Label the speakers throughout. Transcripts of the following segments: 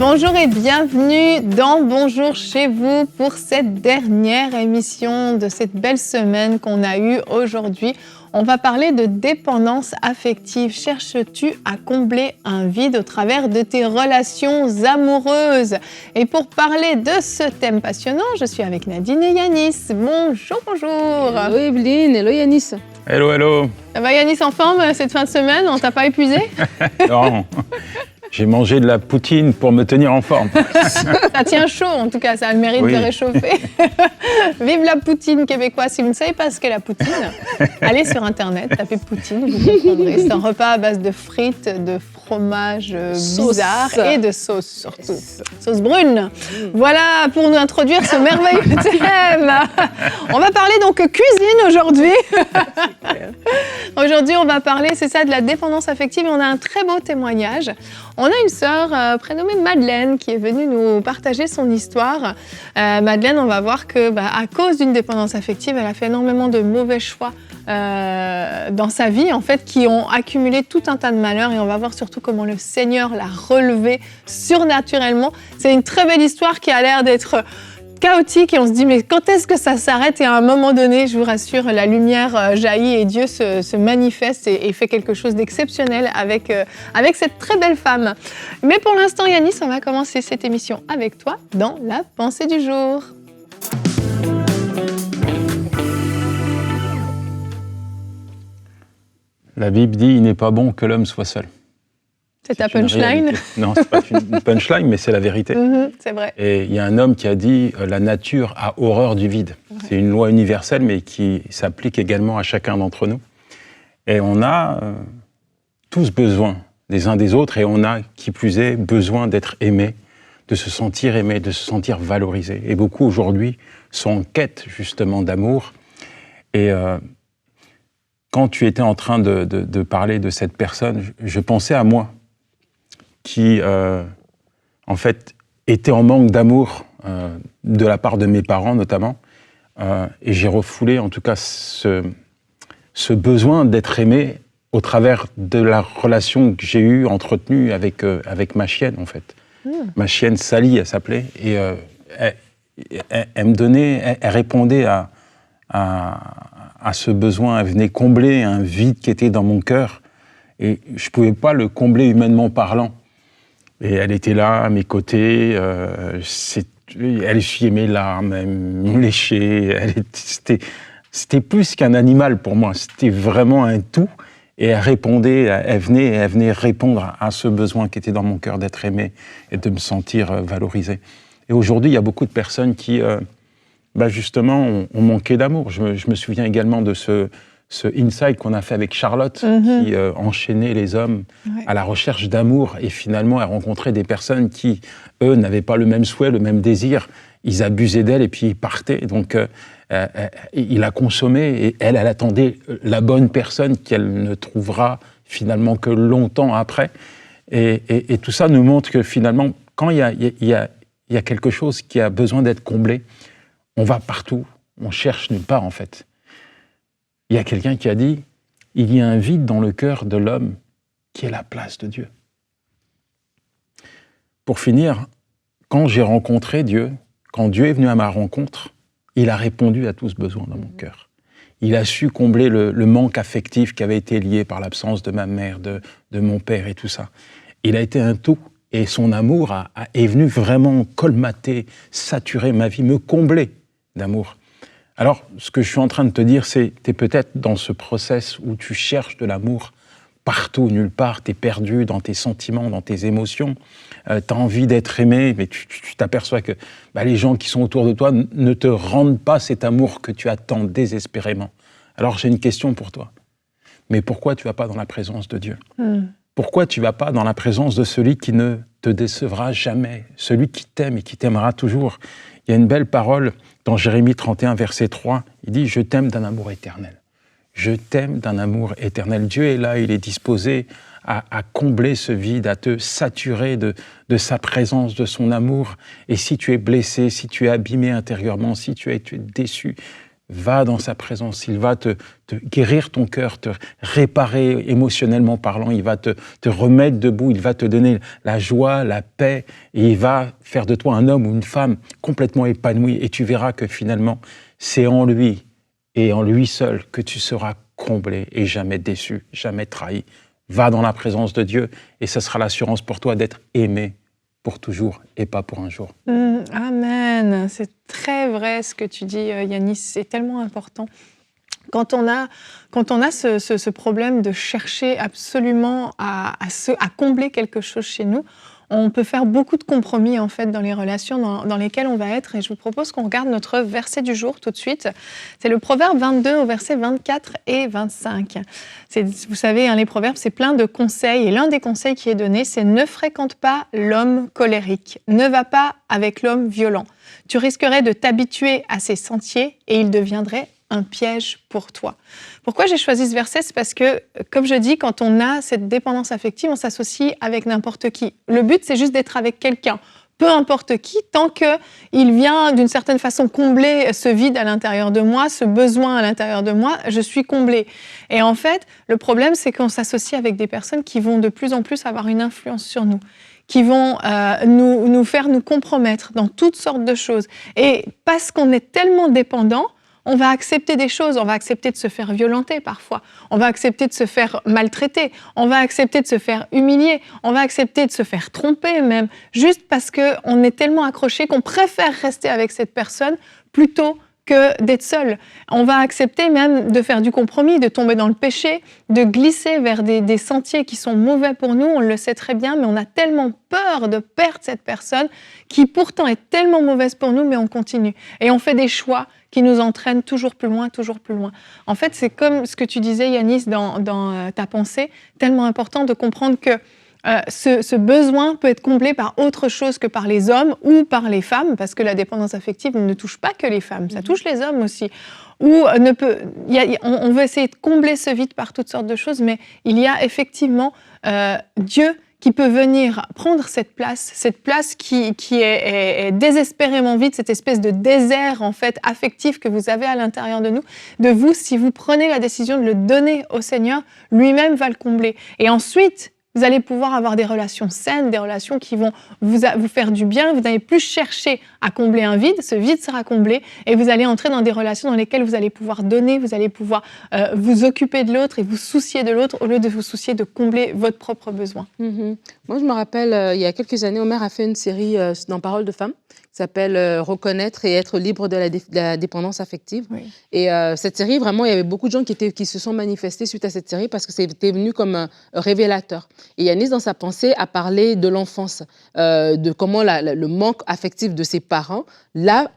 Speaker 1: Bonjour et bienvenue dans Bonjour chez vous pour cette dernière émission de cette belle semaine qu'on a eue aujourd'hui. On va parler de dépendance affective. Cherches-tu à combler un vide au travers de tes relations amoureuses? Et pour parler de ce thème passionnant, je suis avec Nadine et Yanis. Bonjour, bonjour.
Speaker 2: Hello Evelyne, hello Yanis.
Speaker 3: Hello, hello.
Speaker 1: Ça va Yanis, en forme cette fin de semaine? On t'a pas épuisé?
Speaker 3: Non, j'ai mangé de la poutine pour me tenir en forme.
Speaker 1: Ça tient chaud, en tout cas, ça a le mérite de réchauffer. Vive la poutine québécoise. Si vous ne savez pas ce qu'est la poutine, allez sur Internet, tapez poutine, vous comprendrez. C'est un repas à base de frites, de fromage bizarre et de sauce surtout. Sauce brune. Voilà pour nous introduire ce merveilleux thème. On va parler donc cuisine aujourd'hui. Aujourd'hui, on va parler, c'est ça, de la dépendance affective. Et on a un très beau témoignage. On a une sœur prénommée Madeleine qui est venue nous partager son histoire. Madeleine, on va voir que à cause d'une dépendance affective, elle a fait énormément de mauvais choix dans sa vie, en fait, qui ont accumulé tout un tas de malheurs. Et on va voir surtout comment le Seigneur l'a relevée surnaturellement. C'est une très belle histoire qui a l'air d'être chaotique et on se dit mais quand est-ce que ça s'arrête? Et à un moment donné, je vous rassure, la lumière jaillit et Dieu se manifeste et fait quelque chose d'exceptionnel avec cette très belle femme. Mais pour l'instant, Yanis, on va commencer cette émission avec toi dans la pensée du jour.
Speaker 3: La Bible dit « Il n'est pas bon que l'homme soit seul ».
Speaker 1: C'est ta punchline?
Speaker 3: Non, c'est pas une punchline, mais c'est la vérité.
Speaker 1: C'est vrai.
Speaker 3: Et il y a un homme qui a dit « La nature a horreur du vide ». C'est une loi universelle, mais qui s'applique également à chacun d'entre nous. Et on a tous besoin des uns des autres, et on a, qui plus est, besoin d'être aimé, de se sentir aimé, de se sentir valorisé. Et beaucoup aujourd'hui sont en quête justement d'amour. Et quand tu étais en train de parler de cette personne, je pensais à moi, qui, en fait, était en manque d'amour de la part de mes parents, notamment. Et j'ai refoulé, en tout cas, ce besoin d'être aimé au travers de la relation que j'ai eue, entretenue avec ma chienne, en fait. Ma chienne, Sally, elle s'appelait. Et elle me donnait, elle répondait à ce besoin. Elle venait combler un vide qui était dans mon cœur. Et je ne pouvais pas le combler humainement parlant. Et elle était là, à mes côtés, elle essuyait mes larmes, elle me léchait, c'était plus qu'un animal pour moi, c'était vraiment un tout. Et elle répondait, elle venait répondre à ce besoin qui était dans mon cœur d'être aimé et de me sentir valorisé. Et aujourd'hui, il y a beaucoup de personnes qui, justement, ont manqué d'amour. Je me souviens également de ce insight qu'on a fait avec Charlotte, qui enchaînait les hommes à la recherche d'amour, et finalement elle rencontrait des personnes qui, eux, n'avaient pas le même souhait, le même désir. Ils abusaient d'elle et puis ils partaient. Donc il la consommait et elle attendait la bonne personne qu'elle ne trouvera finalement que longtemps après. Et tout ça nous montre que finalement, quand il y a quelque chose qui a besoin d'être comblé, on va partout, on cherche nulle part en fait. Il y a quelqu'un qui a dit « Il y a un vide dans le cœur de l'homme qui est la place de Dieu ». Pour finir, quand j'ai rencontré Dieu, quand Dieu est venu à ma rencontre, il a répondu à tout ce besoin dans mon cœur. Il a su combler le manque affectif qui avait été lié par l'absence de ma mère, de mon père et tout ça. Il a été un tout, et son amour est venu vraiment colmater, saturer ma vie, me combler d'amour. Alors, ce que je suis en train de te dire, c'est tu es peut-être dans ce process où tu cherches de l'amour partout, nulle part, tu es perdu dans tes sentiments, dans tes émotions, tu as envie d'être aimé, mais tu t'aperçois que les gens qui sont autour de toi ne te rendent pas cet amour que tu attends désespérément. Alors j'ai une question pour toi. Mais pourquoi tu ne vas pas dans la présence de Dieu? Pourquoi tu ne vas pas dans la présence de celui qui ne te décevra jamais, celui qui t'aime et qui t'aimera toujours? Il y a une belle parole dans Jérémie 31, verset 3, il dit « Je t'aime d'un amour éternel ». Je t'aime d'un amour éternel. Dieu est là, il est disposé à combler ce vide, à te saturer de sa présence, de son amour. Et si tu es blessé, si tu es abîmé intérieurement, si tu es déçu, Va dans sa présence, il va te guérir ton cœur, te réparer émotionnellement parlant, il va te remettre debout, il va te donner la joie, la paix, et il va faire de toi un homme ou une femme complètement épanoui. Et tu verras que finalement, c'est en lui et en lui seul que tu seras comblé et jamais déçu, jamais trahi. Va dans la présence de Dieu et ce sera l'assurance pour toi d'être aimé pour toujours et pas pour un jour.
Speaker 1: Amen. C'est très vrai ce que tu dis, Yanis. C'est tellement important. Quand on a ce problème de chercher absolument à combler quelque chose chez nous, on peut faire beaucoup de compromis en fait dans les relations dans lesquelles on va être. Et je vous propose qu'on regarde notre verset du jour tout de suite. C'est le Proverbe 22 au verset 24 et 25. Vous savez, les proverbes, c'est plein de conseils. Et l'un des conseils qui est donné, c'est « Ne fréquente pas l'homme colérique. Ne va pas avec l'homme violent. Tu risquerais de t'habituer à ses sentiers et il deviendrait un piège pour toi. » Pourquoi j'ai choisi ce verset? C'est parce que, comme je dis, quand on a cette dépendance affective, on s'associe avec n'importe qui. Le but, c'est juste d'être avec quelqu'un, peu importe qui, tant qu'il vient d'une certaine façon combler ce vide à l'intérieur de moi, ce besoin à l'intérieur de moi, je suis comblée. Et en fait, le problème, c'est qu'on s'associe avec des personnes qui vont de plus en plus avoir une influence sur nous, qui vont nous faire nous compromettre dans toutes sortes de choses. Et parce qu'on est tellement dépendant, on va accepter des choses, on va accepter de se faire violenter parfois, on va accepter de se faire maltraiter, on va accepter de se faire humilier, on va accepter de se faire tromper même, juste parce qu'on est tellement accroché qu'on préfère rester avec cette personne plutôt que d'être seul. On va accepter même de faire du compromis, de tomber dans le péché, de glisser vers des sentiers qui sont mauvais pour nous, on le sait très bien, mais on a tellement peur de perdre cette personne qui pourtant est tellement mauvaise pour nous, mais on continue. Et on fait des choix qui nous entraînent toujours plus loin, toujours plus loin. En fait, c'est comme ce que tu disais, Yanis, dans ta pensée, tellement important de comprendre que ce besoin peut être comblé par autre chose que par les hommes ou par les femmes, parce que la dépendance affective ne touche pas que les femmes, ça touche les hommes aussi. On veut essayer de combler ce vide par toutes sortes de choses, mais il y a effectivement Dieu qui peut venir prendre cette place qui est désespérément vide, cette espèce de désert en fait affectif que vous avez à l'intérieur de vous, si vous prenez la décision de le donner au Seigneur, lui-même va le combler. Et ensuite, vous allez pouvoir avoir des relations saines, des relations qui vont vous faire du bien. Vous n'allez plus chercher à combler un vide, ce vide sera comblé et vous allez entrer dans des relations dans lesquelles vous allez pouvoir donner, vous allez pouvoir vous occuper de l'autre et vous soucier de l'autre au lieu de vous soucier de combler votre propre besoin.
Speaker 2: Moi, je me rappelle, il y a quelques années, Omer a fait une série dans Paroles de femmes qui s'appelle Reconnaître et être libre de la dépendance affective. Oui. Et cette série, vraiment, il y avait beaucoup de gens qui se sont manifestés suite à cette série parce que c'était venu comme un révélateur. Et Yanis, dans sa pensée, a parlé de l'enfance, de comment le manque affectif de ses parents l'a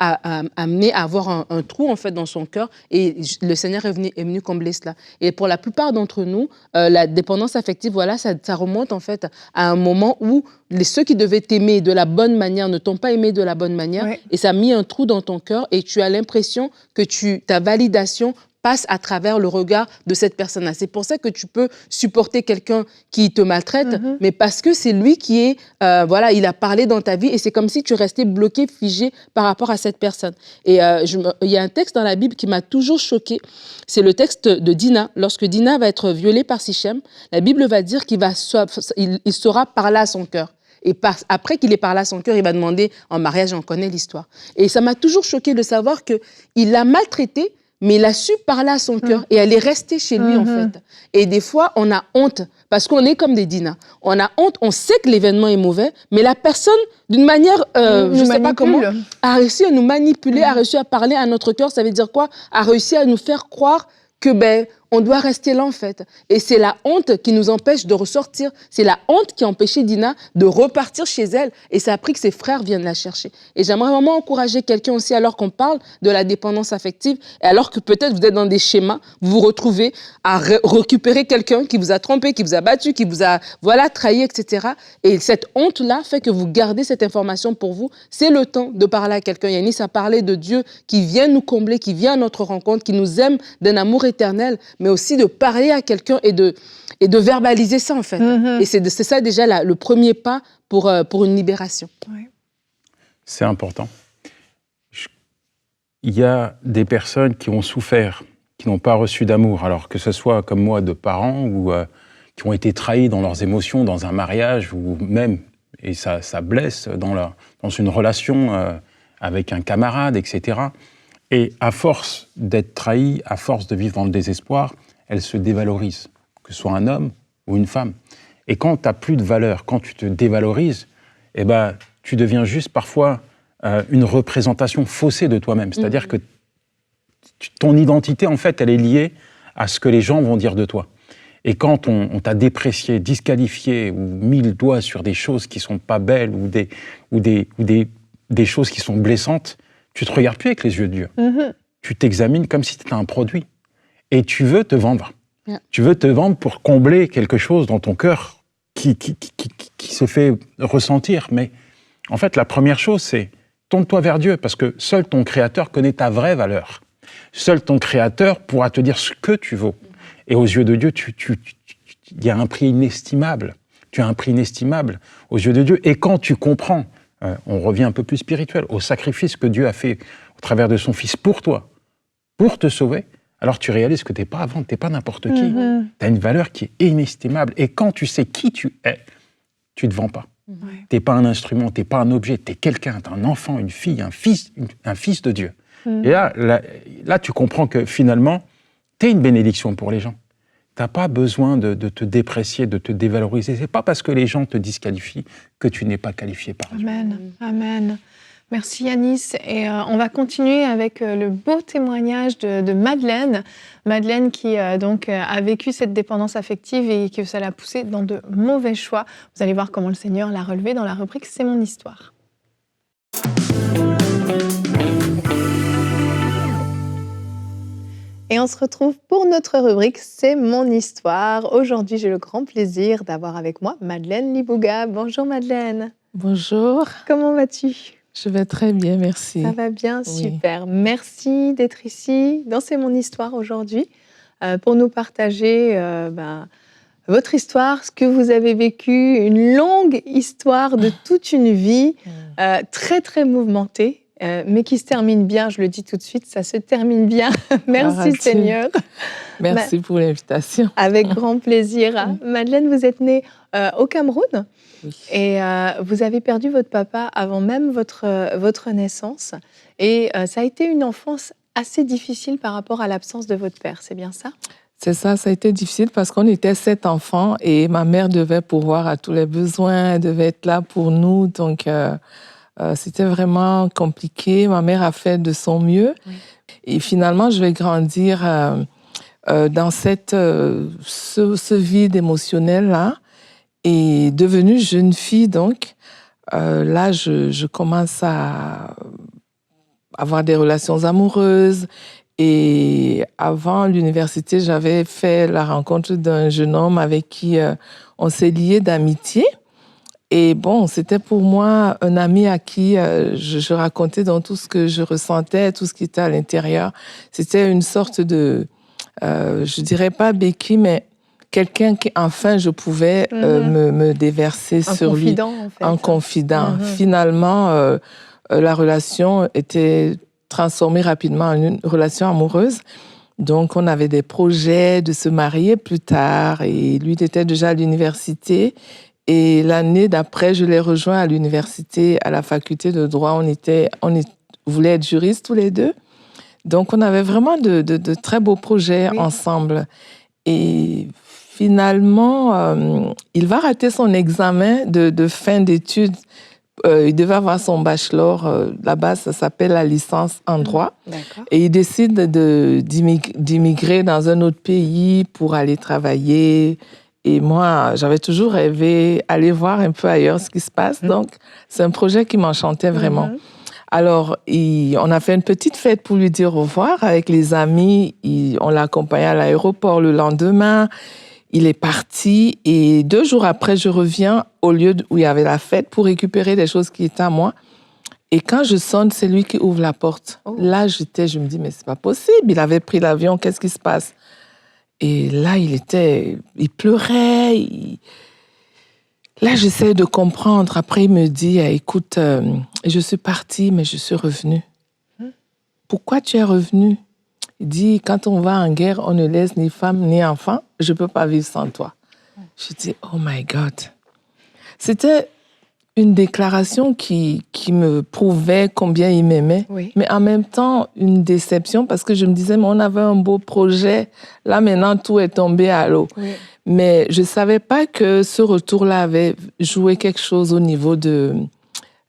Speaker 2: amené à avoir un trou en fait dans son cœur. Et le Seigneur est venu combler cela. Et pour la plupart d'entre nous, la dépendance affective, voilà, ça remonte en fait à un moment où ceux qui devaient t'aimer de la bonne manière ne t'ont pas aimé de la bonne manière, oui. Et ça a mis un trou dans ton cœur et tu as l'impression que ta validation passe à travers le regard de cette personne-là. C'est pour ça que tu peux supporter quelqu'un qui te maltraite, mais parce que c'est lui qui est, il a parlé dans ta vie et c'est comme si tu restais bloqué, figé par rapport à cette personne. Et il y a un texte dans la Bible qui m'a toujours choquée. C'est le texte de Dina. Lorsque Dina va être violée par Sichem, la Bible va dire qu'il sera parlé à son cœur. Et après qu'il ait parlé à son cœur, il va demander en mariage, on connaît l'histoire. Et ça m'a toujours choquée de savoir qu'il l'a maltraitée, mais il a su parler à son cœur et elle est restée chez lui, en fait. Et des fois, on a honte, parce qu'on est comme des Dina. On a honte, on sait que l'événement est mauvais, mais la personne, d'une manière, je ne sais pas comment, a réussi à nous manipuler, a réussi à parler à notre cœur. Ça veut dire quoi? A réussi à nous faire croire que, on doit rester là, en fait. Et c'est la honte qui nous empêche de ressortir. C'est la honte qui a empêché Dina de repartir chez elle. Et ça a pris que ses frères viennent la chercher. Et j'aimerais vraiment encourager quelqu'un aussi, alors qu'on parle de la dépendance affective, et alors que peut-être vous êtes dans des schémas, vous vous retrouvez à récupérer quelqu'un qui vous a trompé, qui vous a battu, qui vous a, trahi, etc. Et cette honte-là fait que vous gardez cette information pour vous. C'est le temps de parler à quelqu'un. Yanis a parlé de Dieu qui vient nous combler, qui vient à notre rencontre, qui nous aime d'un amour éternel, mais aussi de parler à quelqu'un et de verbaliser ça, en fait. Et c'est ça déjà le premier pas pour une libération.
Speaker 1: Ouais.
Speaker 3: C'est important. il y a des personnes qui ont souffert, qui n'ont pas reçu d'amour, alors que ce soit comme moi de parents ou qui ont été trahis dans leurs émotions, dans un mariage ou même, et ça blesse dans une relation avec un camarade, etc. Et à force d'être trahis, à force de vivre dans le désespoir, elles se dévalorisent, que ce soit un homme ou une femme. Et quand tu n'as plus de valeur, quand tu te dévalorises, eh ben, tu deviens juste parfois une représentation faussée de toi-même. C'est-à-dire que ton identité, en fait, elle est liée à ce que les gens vont dire de toi. Et quand on t'a déprécié, disqualifié ou mis le doigt sur des choses qui ne sont pas belles ou des choses qui sont blessantes, tu ne te regardes plus avec les yeux de Dieu. Tu t'examines comme si tu étais un produit. Et tu veux te vendre. Tu veux te vendre pour combler quelque chose dans ton cœur qui se fait ressentir. Mais en fait, la première chose, c'est tourne-toi vers Dieu, parce que seul ton Créateur connaît ta vraie valeur. Seul ton Créateur pourra te dire ce que tu vaux. Et aux yeux de Dieu, il y a un prix inestimable. Tu as un prix inestimable aux yeux de Dieu. Et quand tu comprends, on revient un peu plus spirituel, au sacrifice que Dieu a fait au travers de son Fils pour toi, pour te sauver, alors tu réalises que tu n'es pas à vendre, tu n'es pas n'importe qui. Tu as une valeur qui est inestimable. Et quand tu sais qui tu es, tu ne te vends pas. Tu n'es pas un instrument, tu n'es pas un objet, tu es quelqu'un, tu es un enfant, une fille, un fils de Dieu. Et là, tu comprends que finalement, tu es une bénédiction pour les gens. Tu n'as pas besoin de te déprécier, de te dévaloriser. Ce n'est pas parce que les gens te disqualifient que tu n'es pas qualifié par Dieu.
Speaker 1: Amen, amen. Merci Yanis. Et on va continuer avec le beau témoignage de Madeleine. Madeleine qui donc a vécu cette dépendance affective et que ça l'a poussée dans de mauvais choix. Vous allez voir comment le Seigneur l'a relevée dans la rubrique « C'est mon histoire ». Et on se retrouve pour notre rubrique « C'est mon histoire ». Aujourd'hui, j'ai le grand plaisir d'avoir avec moi Madeleine Libouga. Bonjour Madeleine.
Speaker 4: Bonjour.
Speaker 1: Comment vas-tu ?
Speaker 4: Je vais très bien, merci.
Speaker 1: Ça va bien, super. Merci d'être ici dans C'est mon histoire aujourd'hui pour nous partager votre histoire, ce que vous avez vécu, une longue histoire de toute une vie, très très mouvementée. Mais qui se termine bien, je le dis tout de suite, ça se termine bien. Merci Seigneur.
Speaker 4: Merci pour l'invitation.
Speaker 1: Avec grand plaisir. Madeleine, vous êtes née au Cameroun et vous avez perdu votre papa avant même votre naissance. Et ça a été une enfance assez difficile par rapport à l'absence de votre père, c'est bien ça ?
Speaker 4: C'est ça, ça a été difficile parce qu'on était 7 enfants et ma mère devait pourvoir à tous les besoins, elle devait être là pour nous, donc... c'était vraiment compliqué. Ma mère a fait de son mieux. Et finalement, je vais grandir dans ce vide émotionnel-là. Et devenue jeune fille, donc, là, je commence à avoir des relations amoureuses. Et avant l'université, j'avais fait la rencontre d'un jeune homme avec qui on s'est liés d'amitié. Et bon, c'était pour moi un ami à qui je racontais dans tout ce que je ressentais, tout ce qui était à l'intérieur. C'était une sorte de, je dirais pas béquille, mais quelqu'un qui, enfin, je pouvais me déverser sur lui.
Speaker 1: En fait.
Speaker 4: Un confident. Finalement, la relation était transformée rapidement en une relation amoureuse. Donc, on avait des projets de se marier plus tard et lui était déjà à l'université. Et l'année d'après, je l'ai rejoint à l'université, à la faculté de droit. On voulait être juristes tous les deux. Donc, on avait vraiment de très beaux projets ensemble. Et finalement, il va rater son examen de fin d'études. Il devait avoir son bachelor. Là-bas, ça s'appelle la licence en droit. Et il décide d'immigrer dans un autre pays pour aller travailler. Et moi, j'avais toujours rêvé aller voir un peu ailleurs ce qui se passe. Donc, c'est un projet qui m'enchantait vraiment. Alors, on a fait une petite fête pour lui dire au revoir avec les amis. On l'a accompagné à l'aéroport le lendemain. Il est parti. Et 2 jours après, je reviens au lieu où il y avait la fête pour récupérer des choses qui étaient à moi. Et quand je sonne, c'est lui qui ouvre la porte. Là, je me dis, mais c'est pas possible. Il avait pris l'avion. Qu'est-ce qui se passe? Et là, il pleurait. Là, j'essaie de comprendre. Après, il me dit, écoute, je suis partie, mais je suis revenue. pourquoi tu es revenu? Il dit, quand on va en guerre, on ne laisse ni femme ni enfant. Je ne peux pas vivre sans toi. Je dis, oh my God. C'était une déclaration qui me prouvait combien il m'aimait, mais en même temps, une déception parce que je me disais, mais on avait un beau projet. Là, maintenant, tout est tombé à l'eau. Oui. Mais je ne savais pas que ce retour-là avait joué quelque chose au niveau de...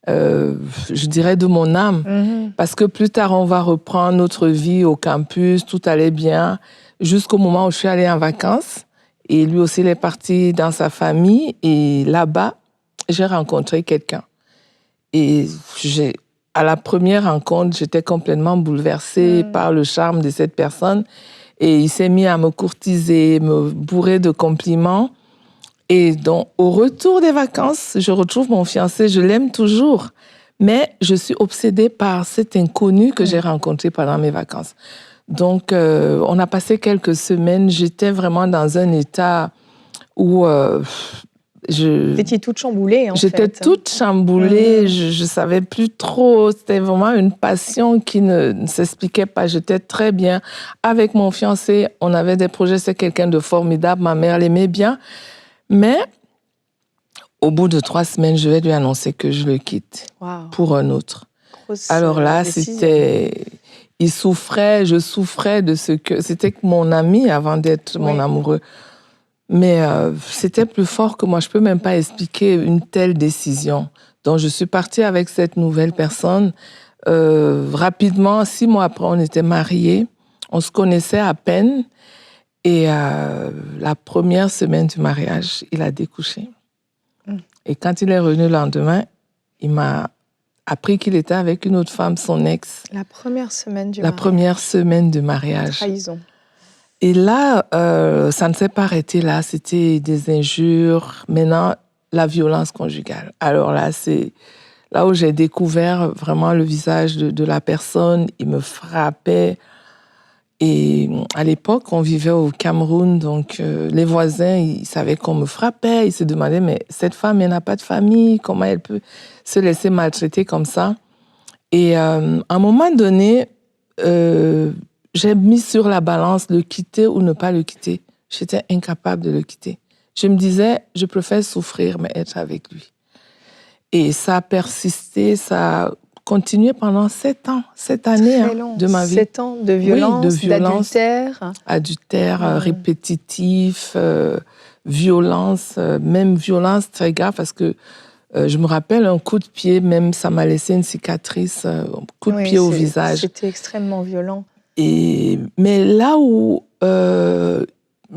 Speaker 4: je dirais de mon âme, parce que plus tard, on va reprendre notre vie au campus, tout allait bien, jusqu'au moment où je suis allée en vacances, et lui aussi, il est parti dans sa famille, et là-bas, j'ai rencontré quelqu'un. Et à la première rencontre, j'étais complètement bouleversée par le charme de cette personne, et il s'est mis à me courtiser, me bourrer de compliments. Et donc, au retour des vacances, je retrouve mon fiancé, je l'aime toujours. Mais je suis obsédée par cet inconnu que j'ai rencontré pendant mes vacances. Donc, on a passé quelques semaines. J'étais vraiment dans un état où
Speaker 5: Vous étiez toute chamboulée, en fait.
Speaker 4: J'étais toute chamboulée. Je ne savais plus trop. C'était vraiment une passion qui ne s'expliquait pas. J'étais très bien avec mon fiancé. On avait des projets. C'est quelqu'un de formidable. Ma mère l'aimait bien. Mais au bout de 3 semaines, je vais lui annoncer que je le quitte pour un autre. Alors là, c'était... Il souffrait, je souffrais de ce que... C'était mon ami avant d'être mon amoureux. Mais c'était plus fort que moi. Je ne peux même pas expliquer une telle décision. Donc, je suis partie avec cette nouvelle personne. Rapidement, 6 mois après, on était mariés. On se connaissait à peine. Et la première semaine du mariage, il a découché. Et quand il est revenu le lendemain, il m'a appris qu'il était avec une autre femme, son ex.
Speaker 5: La première semaine du
Speaker 4: mariage. La première semaine de mariage.
Speaker 5: Trahison.
Speaker 4: Et là, ça ne s'est pas arrêté là. C'était des injures. Maintenant, la violence conjugale. Alors là, c'est là où j'ai découvert vraiment le visage de la personne. Il me frappait. Et à l'époque, on vivait au Cameroun, donc les voisins, ils savaient qu'on me frappait. Ils se demandaient, mais cette femme, elle n'a pas de famille, comment elle peut se laisser maltraiter comme ça? Et à un moment donné, j'ai mis sur la balance le quitter ou ne pas le quitter. J'étais incapable de le quitter. Je me disais, je préfère souffrir, mais être avec lui. Et ça a persisté, ça a continué pendant 7 ans, cette année de ma vie.
Speaker 5: 7 ans de violence, d'adultère.
Speaker 4: Adultère, répétitif, violence, même violence très grave, parce que je me rappelle un coup de pied, même ça m'a laissé une cicatrice, un coup de pied au visage.
Speaker 5: C'était extrêmement violent.
Speaker 4: Mais là où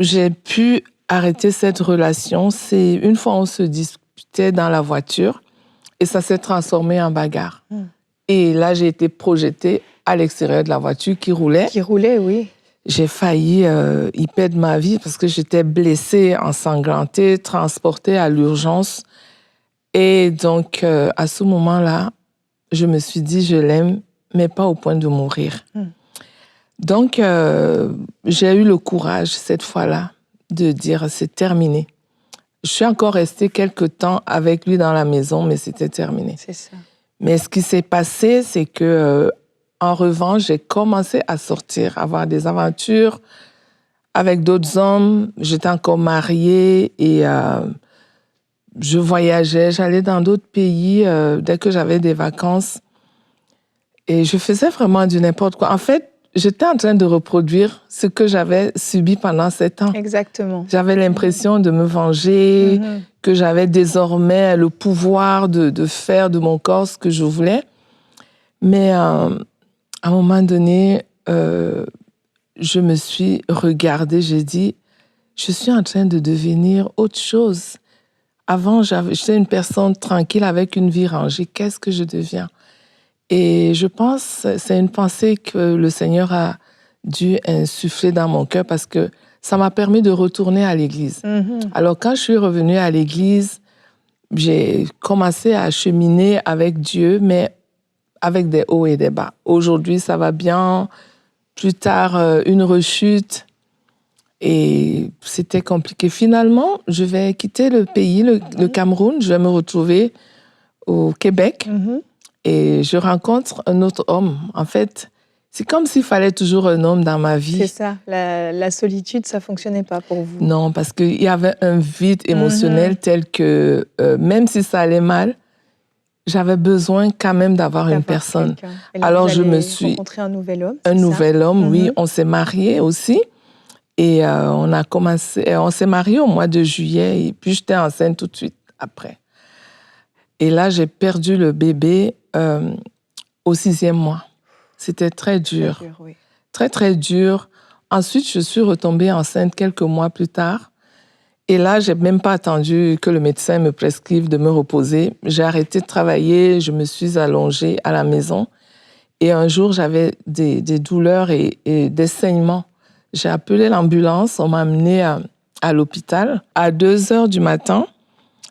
Speaker 4: j'ai pu arrêter cette relation, c'est une fois on se disputait dans la voiture et ça s'est transformé en bagarre. Et là, j'ai été projetée à l'extérieur de la voiture qui roulait.
Speaker 5: Qui roulait, oui.
Speaker 4: J'ai failli y perdre ma vie parce que j'étais blessée, ensanglantée, transportée à l'urgence. Et donc, à ce moment-là, je me suis dit, je l'aime, mais pas au point de mourir. Donc, j'ai eu le courage, cette fois-là, de dire, c'est terminé. Je suis encore restée quelques temps avec lui dans la maison, mais c'était terminé.
Speaker 5: C'est ça.
Speaker 4: Mais ce qui s'est passé, c'est que, en revanche, j'ai commencé à sortir, à avoir des aventures avec d'autres hommes. J'étais encore mariée et je voyageais. J'allais dans d'autres pays dès que j'avais des vacances. Et je faisais vraiment du n'importe quoi. En fait, j'étais en train de reproduire ce que j'avais subi pendant 7 ans.
Speaker 5: Exactement.
Speaker 4: J'avais l'impression de me venger, que j'avais désormais le pouvoir de faire de mon corps ce que je voulais. Mais à un moment donné, je me suis regardée, j'ai dit, je suis en train de devenir autre chose. Avant, j'étais une personne tranquille avec une vie rangée. Qu'est-ce que je deviens? Et je pense, c'est une pensée que le Seigneur a dû insuffler dans mon cœur parce que ça m'a permis de retourner à l'église. Alors, quand je suis revenue à l'église, j'ai commencé à cheminer avec Dieu, mais avec des hauts et des bas. Aujourd'hui, ça va bien. Plus tard, une rechute. Et c'était compliqué. Finalement, je vais quitter le pays, le Cameroun. Je vais me retrouver au Québec. Et je rencontre un autre homme. En fait, C'est comme s'il fallait toujours un homme dans ma vie.
Speaker 5: C'est ça, la solitude, ça ne fonctionnait pas pour vous.
Speaker 4: Non, parce qu'il y avait un vide émotionnel tel que même si ça allait mal, j'avais besoin quand même d'avoir une personne.
Speaker 5: Là,
Speaker 4: alors
Speaker 5: vous
Speaker 4: je me
Speaker 5: avez
Speaker 4: suis
Speaker 5: rencontré un nouvel homme.
Speaker 4: Un nouvel homme, oui. On s'est mariés aussi. Et on s'est mariés au mois de juillet. Et puis j'étais enceinte tout de suite après. Et là, j'ai perdu le bébé au 6e mois. C'était très dur.
Speaker 5: Très dur, oui.
Speaker 4: Très, très dur. Ensuite, je suis retombée enceinte quelques mois plus tard. Et là, je n'ai même pas attendu que le médecin me prescrive de me reposer. J'ai arrêté de travailler, je me suis allongée à la maison. Et un jour, j'avais des douleurs et des saignements. J'ai appelé l'ambulance, on m'a amenée à l'hôpital. À 2h du matin,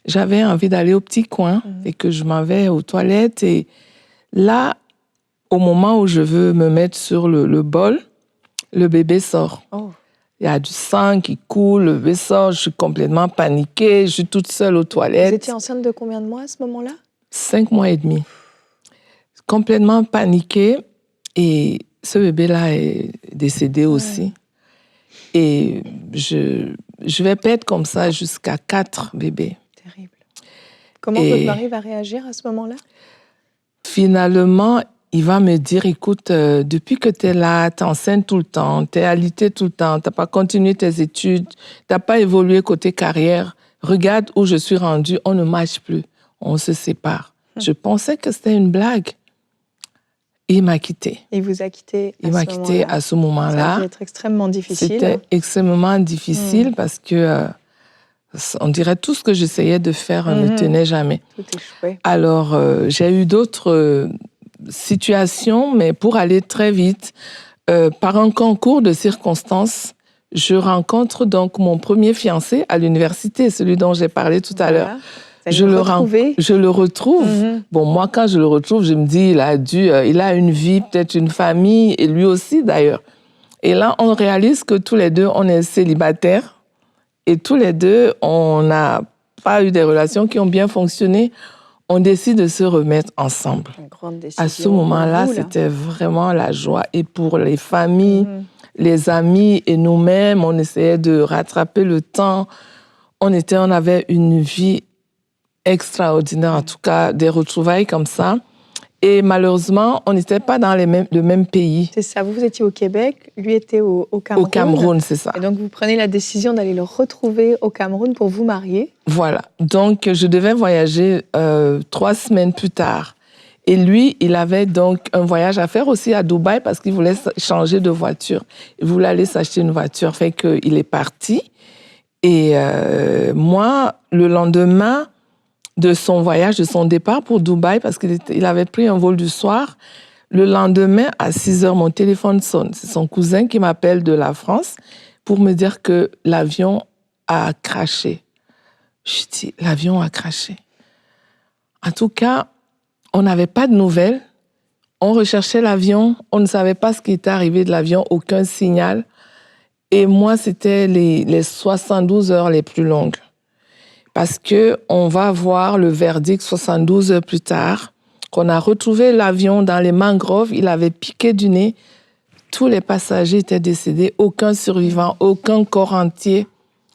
Speaker 4: j'avais envie d'aller au petit coin et que je m'en vais aux toilettes. Et là, au moment où je veux me mettre sur le bol, le bébé sort. Oh. Il y a du sang qui coule, le bébé sort, je suis complètement paniquée, je suis toute seule aux toilettes.
Speaker 5: Vous étiez enceinte de combien de mois à ce moment-là?
Speaker 4: 5 mois et demi. Complètement paniquée. Et ce bébé-là est décédé aussi. Et je vais perdre comme ça jusqu'à 4 bébés.
Speaker 5: Terrible. Comment votre mari va réagir à ce moment-là?
Speaker 4: Finalement, il va me dire, écoute, depuis que tu es là, tu es enceinte tout le temps, tu es alitée tout le temps, tu n'as pas continué tes études, tu n'as pas évolué côté carrière, regarde où je suis rendue, on ne marche plus, on se sépare. Je pensais que c'était une blague. Il m'a quittée.
Speaker 5: Il vous a quitté
Speaker 4: Il m'a quittée à ce moment-là.
Speaker 5: Ça a dû être extrêmement difficile.
Speaker 4: C'était extrêmement difficile parce que on dirait tout ce que j'essayais de faire ne tenait jamais.
Speaker 5: Tout échouait.
Speaker 4: Alors, j'ai eu d'autres situations, mais pour aller très vite, par un concours de circonstances, je rencontre donc mon premier fiancé à l'université, celui dont j'ai parlé tout à l'heure. Je le retrouve. Bon, moi, quand je le retrouve, je me dis, il a une vie, peut-être une famille, et lui aussi d'ailleurs. Et là, on réalise que tous les deux, on est célibataires, et tous les deux, on n'a pas eu des relations qui ont bien fonctionné. On décide de se remettre ensemble.
Speaker 5: Une grande décision.
Speaker 4: À ce moment-là, c'était vraiment la joie. Et pour les familles, les amis et nous-mêmes, on essayait de rattraper le temps. On avait une vie extraordinaire, en tout cas, des retrouvailles comme ça. Et malheureusement, on n'était pas dans le même pays.
Speaker 5: C'est ça, vous étiez au Québec, lui était au Cameroun.
Speaker 4: Au Cameroun, c'est ça.
Speaker 5: Et donc, vous prenez la décision d'aller le retrouver au Cameroun pour vous marier.
Speaker 4: Voilà. Donc, je devais voyager 3 semaines plus tard. Et lui, il avait donc un voyage à faire aussi à Dubaï parce qu'il voulait changer de voiture. Il voulait aller s'acheter une voiture. Fait qu'il est parti. Et moi, le lendemain de son voyage, de son départ pour Dubaï, parce qu'il avait pris un vol du soir. Le lendemain, à 6h, mon téléphone sonne. C'est son cousin qui m'appelle de la France pour me dire que l'avion a craché. Je dis, l'avion a craché. En tout cas, on n'avait pas de nouvelles. On recherchait l'avion. On ne savait pas ce qui était arrivé de l'avion, aucun signal. Et moi, c'était les 72 heures les plus longues. Parce qu'on va voir le verdict 72 heures plus tard, qu'on a retrouvé l'avion dans les mangroves, il avait piqué du nez, tous les passagers étaient décédés, aucun survivant, aucun corps entier.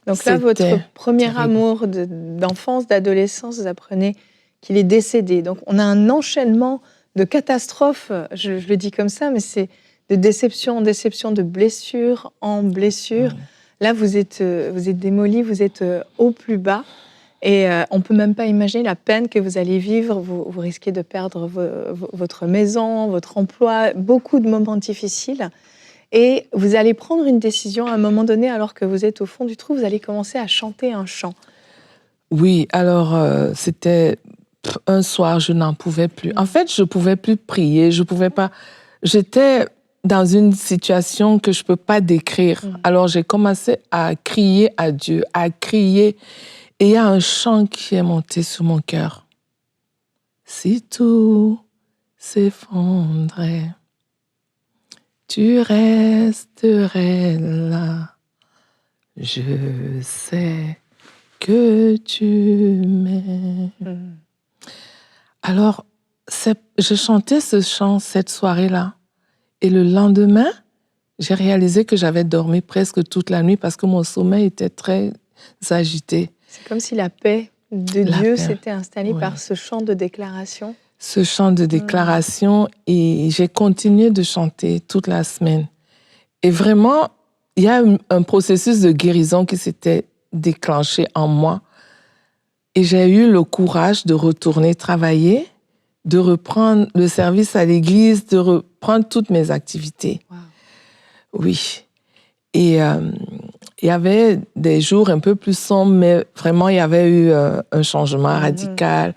Speaker 5: Donc là, votre premier amour d'enfance, d'adolescence, vous apprenez qu'il est décédé. Donc on a un enchaînement de catastrophes, je le dis comme ça, mais c'est de déception en déception, de blessure en blessure. Là, vous êtes démoli, vous êtes au plus bas. Et on ne peut même pas imaginer la peine que vous allez vivre. Vous risquez de perdre votre maison, votre emploi, beaucoup de moments difficiles. Et vous allez prendre une décision à un moment donné, alors que vous êtes au fond du trou, vous allez commencer à chanter un chant.
Speaker 4: Oui, alors c'était un soir, je n'en pouvais plus. En fait, je ne pouvais plus prier, je ne pouvais pas... J'étais dans une situation que je ne peux pas décrire. Alors j'ai commencé à crier à Dieu, à crier... Et il y a un chant qui est monté sur mon cœur. Si tout s'effondrait, tu resterais là. Je sais que tu m'aimes. Alors, je chantais ce chant cette soirée-là. Et le lendemain, j'ai réalisé que j'avais dormi presque toute la nuit parce que mon sommeil était très agité.
Speaker 5: C'est comme si la paix de Dieu s'était installée par ce chant de déclaration.
Speaker 4: Ce chant de déclaration, et j'ai continué de chanter toute la semaine. Et vraiment, il y a un processus de guérison qui s'était déclenché en moi. Et j'ai eu le courage de retourner travailler, de reprendre le service à l'église, de reprendre toutes mes activités. Wow. Oui. Et il y avait des jours un peu plus sombres, mais vraiment, il y avait eu un changement radical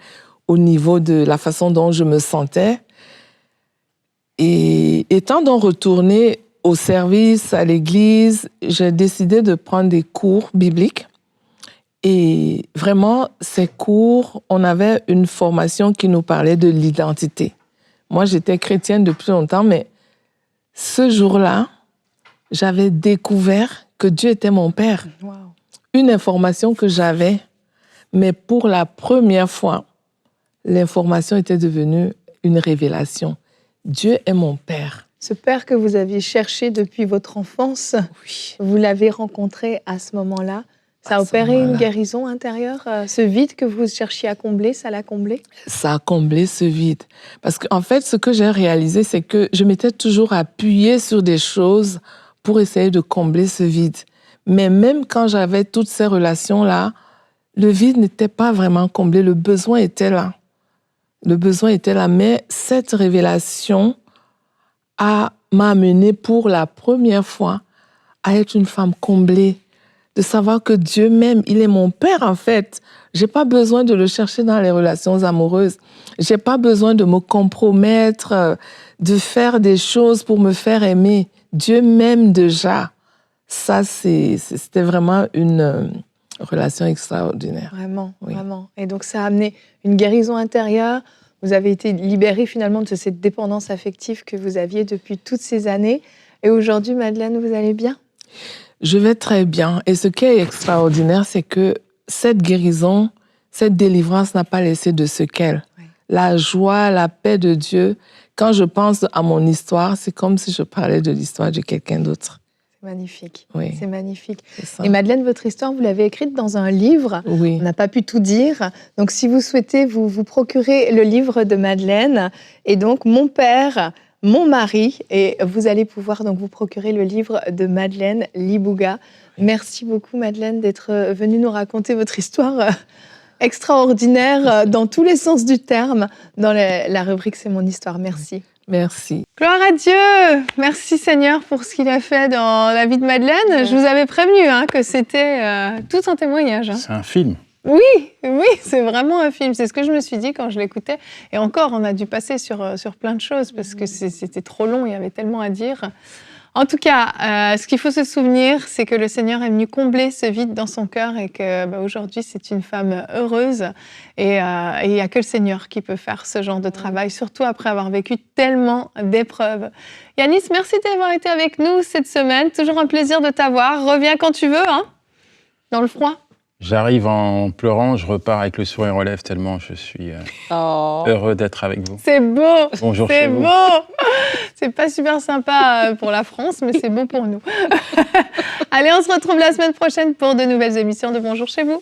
Speaker 4: au niveau de la façon dont je me sentais. Et étant donc retournée au service, à l'église, j'ai décidé de prendre des cours bibliques. Et vraiment, ces cours, on avait une formation qui nous parlait de l'identité. Moi, j'étais chrétienne depuis longtemps, mais ce jour-là, j'avais découvert que Dieu était mon Père. Wow. Une information que j'avais, mais pour la première fois, l'information était devenue une révélation. Dieu est mon Père.
Speaker 5: Ce Père que vous aviez cherché depuis votre enfance, vous l'avez rencontré à ce moment-là. Ça a opéré une guérison intérieure. Ce vide que vous cherchiez à combler, ça l'a comblé?
Speaker 4: Ça a comblé ce vide. Parce qu'en fait, ce que j'ai réalisé, c'est que je m'étais toujours appuyée sur des choses pour essayer de combler ce vide. Mais même quand j'avais toutes ces relations-là, le vide n'était pas vraiment comblé. Le besoin était là. Le besoin était là. Mais cette révélation m'a amenée pour la première fois à être une femme comblée. De savoir que Dieu m'aime, il est mon Père en fait. J'ai pas besoin de le chercher dans les relations amoureuses. J'ai pas besoin de me compromettre, de faire des choses pour me faire aimer. Dieu m'aime déjà. Ça, c'était vraiment une relation extraordinaire.
Speaker 5: Vraiment, vraiment. Et donc ça a amené une guérison intérieure. Vous avez été libérée finalement de cette dépendance affective que vous aviez depuis toutes ces années. Et aujourd'hui, Madeleine, vous allez bien ?
Speaker 4: Je vais très bien. Et ce qui est extraordinaire, c'est que cette guérison, cette délivrance n'a pas laissé de séquelles. Oui. La joie, la paix de Dieu, quand je pense à mon histoire, c'est comme si je parlais de l'histoire de quelqu'un d'autre.
Speaker 5: C'est magnifique. Oui. C'est magnifique. Et Madeleine, votre histoire, vous l'avez écrite dans un livre. Oui. On n'a pas pu tout dire. Donc, si vous souhaitez, vous procurez le livre de Madeleine. Et donc, Mon Père, mon mari, et vous allez pouvoir donc vous procurer le livre de Madeleine Libouga. Merci beaucoup Madeleine d'être venue nous raconter votre histoire extraordinaire dans tous les sens du terme dans la rubrique C'est mon histoire. Merci.
Speaker 4: Merci.
Speaker 1: Gloire à Dieu. Merci Seigneur pour ce qu'il a fait dans la vie de Madeleine. Je vous avais prévenu que c'était tout un témoignage.
Speaker 3: C'est un film.
Speaker 1: Oui, c'est vraiment un film. C'est ce que je me suis dit quand je l'écoutais. Et encore, on a dû passer sur plein de choses parce que c'était trop long, il y avait tellement à dire. En tout cas, ce qu'il faut se souvenir, c'est que le Seigneur est venu combler ce vide dans son cœur et qu'aujourd'hui, c'est une femme heureuse. Et il n'y a que le Seigneur qui peut faire ce genre de travail, surtout après avoir vécu tellement d'épreuves. Yanis, merci d'avoir été avec nous cette semaine. Toujours un plaisir de t'avoir. Reviens quand tu veux, dans le froid.
Speaker 3: J'arrive en pleurant, je repars avec le sourire aux lèvres tellement je suis heureux d'être avec vous.
Speaker 1: C'est beau.
Speaker 3: Bonjour
Speaker 1: c'est
Speaker 3: chez vous.
Speaker 1: Beau. C'est pas super sympa pour la France, mais c'est beau pour nous. Allez, on se retrouve la semaine prochaine pour de nouvelles émissions de Bonjour chez vous.